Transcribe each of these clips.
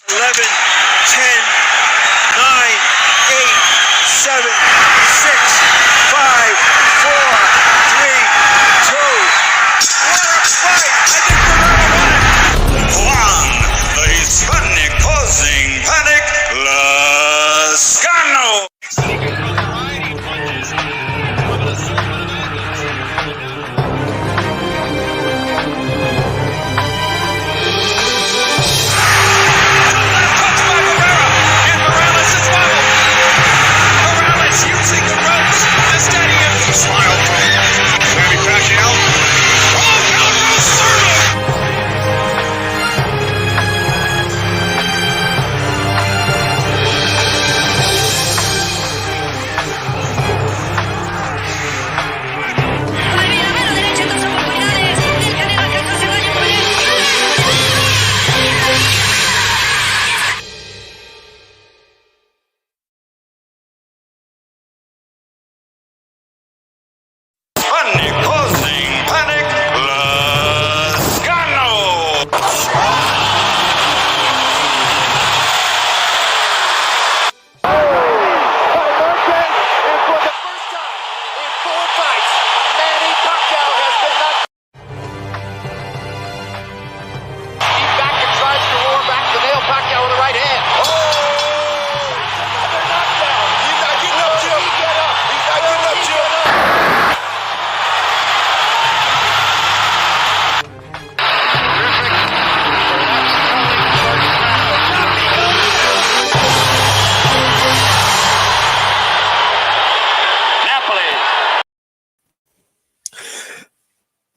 11, 10, 9, 8, 7, 6, 5, 4, 3, 2. What a fight! I think we're gonna win it. Juan, the Hispanic causing panic, Lascano.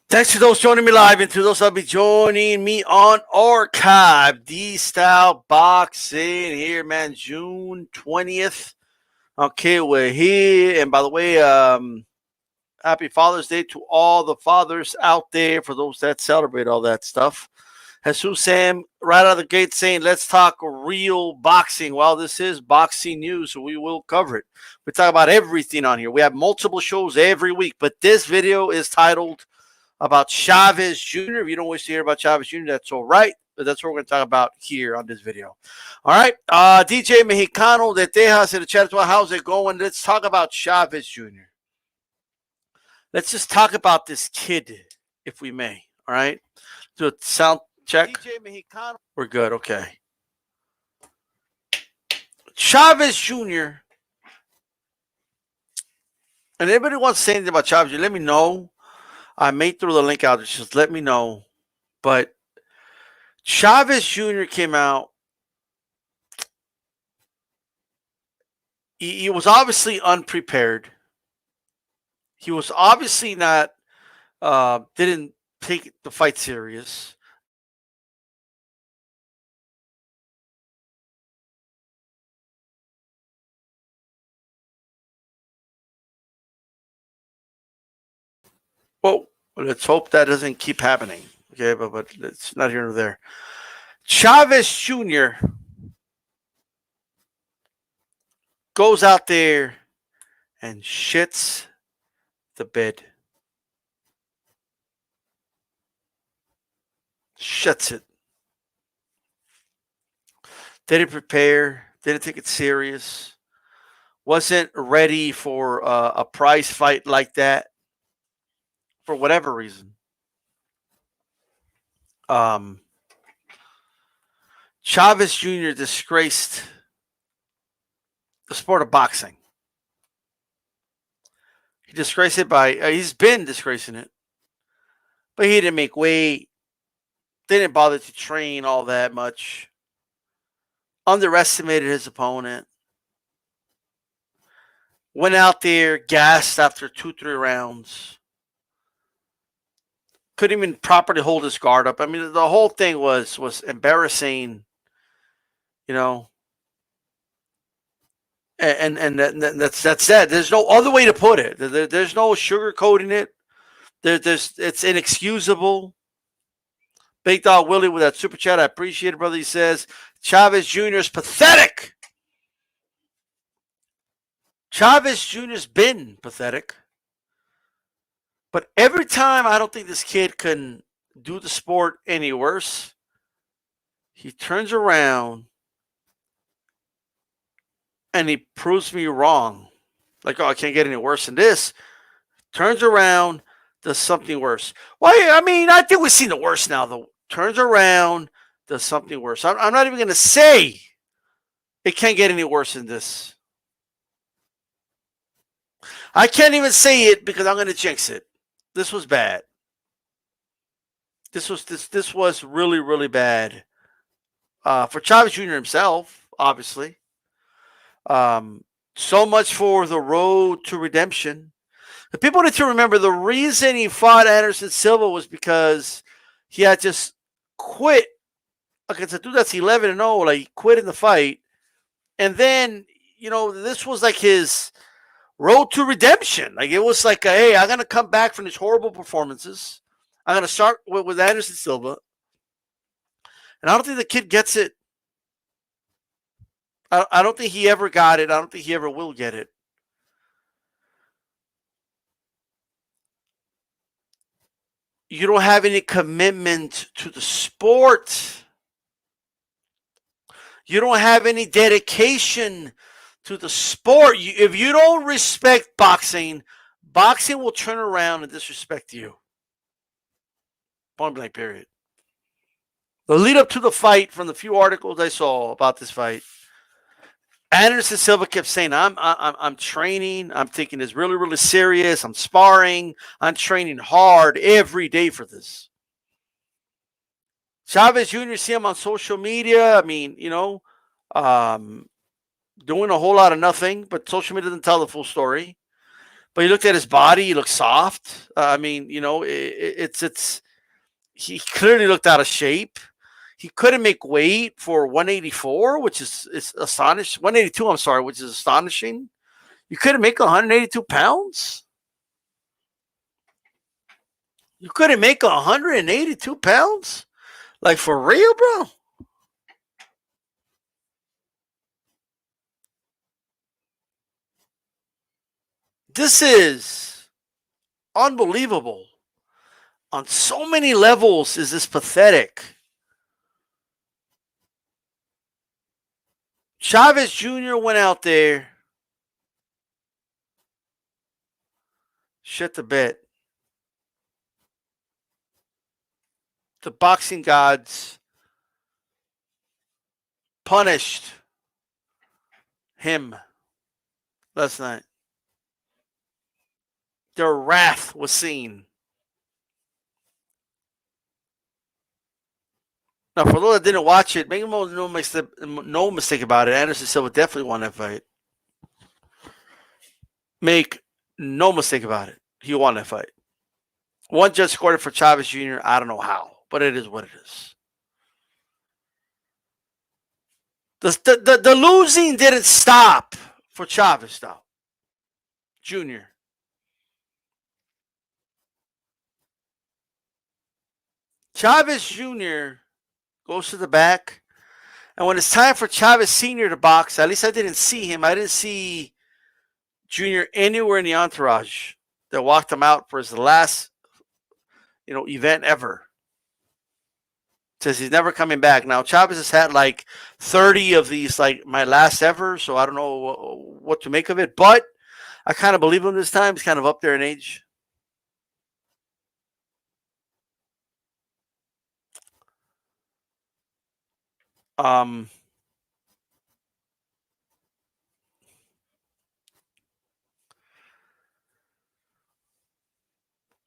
Thanks to those joining me live and to those that'll be joining me on archive. DStyleBoxing here, man. June 20th. Okay, we're here. And by the way, happy Father's Day to all the fathers out there for those that celebrate all that stuff. Jesus Sam, right out of the gate saying, let's talk real boxing. Well, this is boxing news, so we will cover it. We talk about everything on here. We have multiple shows every week, but this video is titled about Chavez Jr. If you don't wish to hear about Chavez Jr., that's all right. But that's what we're going to talk about here on this video. All right. DJ Mexicano de Tejas in the chat as well. How's it going? Let's talk about Chavez Jr. Let's just talk about this kid, if we may. All right. Do a sound check. DJ Mexicano. We're good. Okay. Chavez Jr. And anybody wants to say anything about Chavez Jr., let me know. I may throw the link out. Just let me know. But Chavez Jr. came out. He was obviously unprepared. He was obviously not, didn't take the fight serious. Well, let's hope that doesn't keep happening. Okay, but it's not here nor there. Chavez Jr. goes out there and shits the bed. Shits it. Didn't prepare. Didn't take it serious. Wasn't ready for a prize fight like that. For whatever reason. Chavez Jr. disgraced the sport of boxing. He disgraced it by, he's been disgracing it. But he didn't make weight. Didn't bother to train all that much. Underestimated his opponent. Went out there, gassed after 2-3 rounds. Couldn't even properly hold his guard up. I mean, the whole thing was embarrassing, you know. And that's that. There's no other way to put it. There's no sugarcoating it. It's inexcusable. Big Dog Willie with that super chat. I appreciate it, brother. He says, Chavez Jr. is pathetic. Chavez Jr.'s been pathetic. But every time I don't think this kid can do the sport any worse, he turns around and he proves me wrong. Like, oh, I can't get any worse than this. Turns around, does something worse. Well, I mean, I think we've seen the worst now, though. Turns around, does something worse. I'm not even going to say it can't get any worse than this. I can't even say it because I'm going to jinx it. This was bad. This was really, really bad. For Chavez Jr. himself, obviously. So much for the road to redemption. The people need to remember the reason he fought Anderson Silva was because he had just quit against a dude that's 11-0. Like, he quit in the fight. And then, this was like his road to redemption. Like, it was like, hey, I'm going to come back from these horrible performances. I'm going to start with Anderson Silva. And I don't think the kid gets it. I don't think he ever got it. I don't think he ever will get it. You don't have any commitment to the sport. You don't have any dedication to the sport. If you don't respect boxing, boxing will turn around and disrespect you. Point blank, period. The lead up to the fight, from the few articles I saw about this fight, Anderson Silva kept saying, I'm training. I'm taking this really, really serious. I'm sparring. I'm training hard every day for this. Chavez Jr., see him on social media. I mean, doing a whole lot of nothing, but social media doesn't tell the full story. But you looked at his body, he looked soft. He clearly looked out of shape. He couldn't make weight for 184, which is astonishing. 182, I'm sorry, which is astonishing. You couldn't make 182 pounds? You couldn't make 182 pounds? Like, for real, bro? This is unbelievable. On so many levels is this pathetic. Chavez Jr. went out there, shit the bed. The boxing gods punished him last night. Their wrath was seen. Now, for those that didn't watch it, make no mistake about it. Anderson Silva definitely won that fight. Make no mistake about it. He won that fight. One judge scored it for Chavez Jr. I don't know how, but it is what it is. The losing didn't stop for Chavez, though. Jr. Chavez Jr. goes to the back. And when it's time for Chavez Sr. to box, at least I didn't see him. I didn't see Jr. anywhere in the entourage that walked him out for his last, event ever. Says he's never coming back. Now, Chavez has had like 30 of these, like, my last ever, so I don't know what to make of it. But I kind of believe him this time. He's kind of up there in age.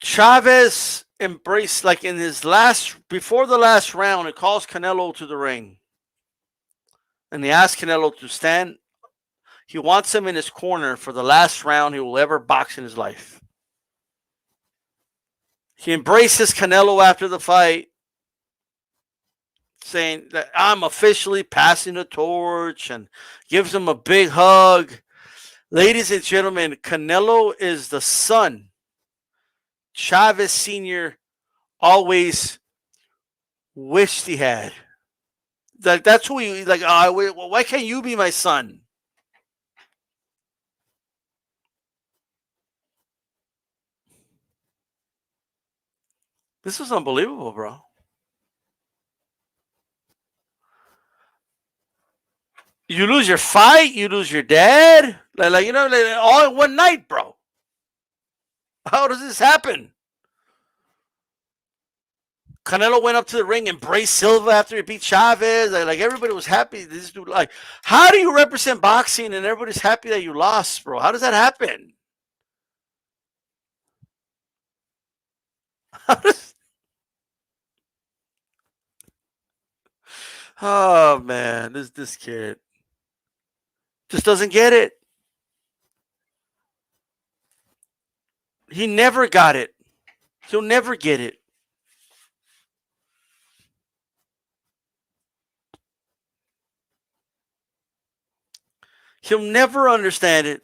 Chavez embraced, like, in his before the last round, he calls Canelo to the ring. And he asks Canelo to stand. He wants him in his corner for the last round he will ever box in his life. He embraces Canelo after the fight, saying that I'm officially passing the torch, and gives him a big hug. Ladies and gentlemen, Canelo is the son Chavez Sr. always wished he had. That's who he, like, why can't you be my son? This is unbelievable, bro. You lose your fight, you lose your dad, like all in one night, bro. How does this happen? Canelo went up to the ring, embraced Silva after he beat Chavez. Like everybody was happy. This dude, like, how do you represent boxing and everybody's happy that you lost, bro? How does that happen? Oh man, this kid just doesn't get it. He never got it. He'll never get it. He'll never understand it.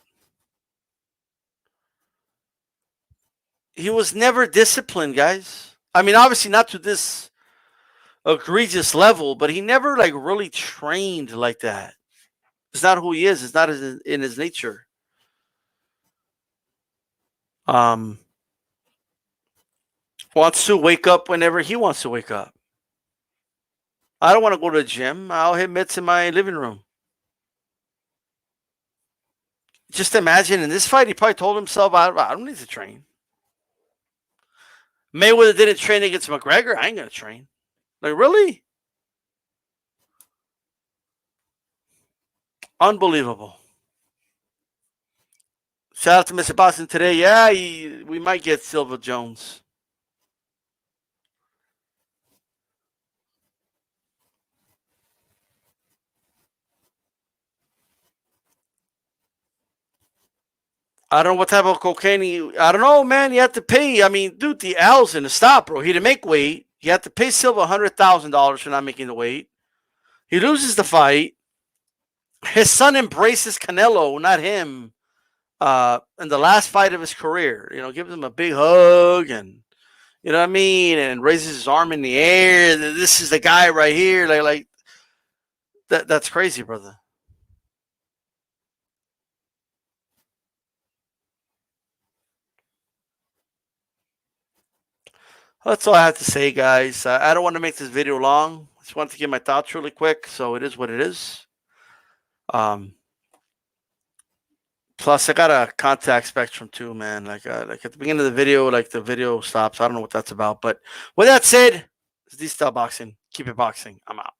He was never disciplined, guys. I mean, obviously not to this egregious level, but he never like really trained like that. It's not who he is. It's not in his nature. Wants to wake up whenever he wants to wake up. I don't want to go to the gym. I'll hit mitts in my living room. Just imagine in this fight, he probably told himself, I don't need to train. Mayweather didn't train against McGregor. I ain't going to train. Like, really? Unbelievable. Shout out to Mr. Boston today. Yeah, we might get Silva Jones. I don't know what type of cocaine I don't know, man. You have to pay. I mean, dude, the L's in the stop, bro. He didn't make weight. You have to pay Silva $100,000 for not making the weight. He loses the fight. His son embraces Canelo, not him, in the last fight of his career. Gives him a big hug and, you know what I mean? And raises his arm in the air. This is the guy right here. Like that's crazy, brother. That's all I have to say, guys. I don't want to make this video long. I just wanted to get my thoughts really quick. So it is what it is. Plus, I got a contact spectrum too, man. Like at the beginning of the video, like the video stops. I don't know what that's about. But with that said, it's DStyleBoxing. Keep it boxing. I'm out.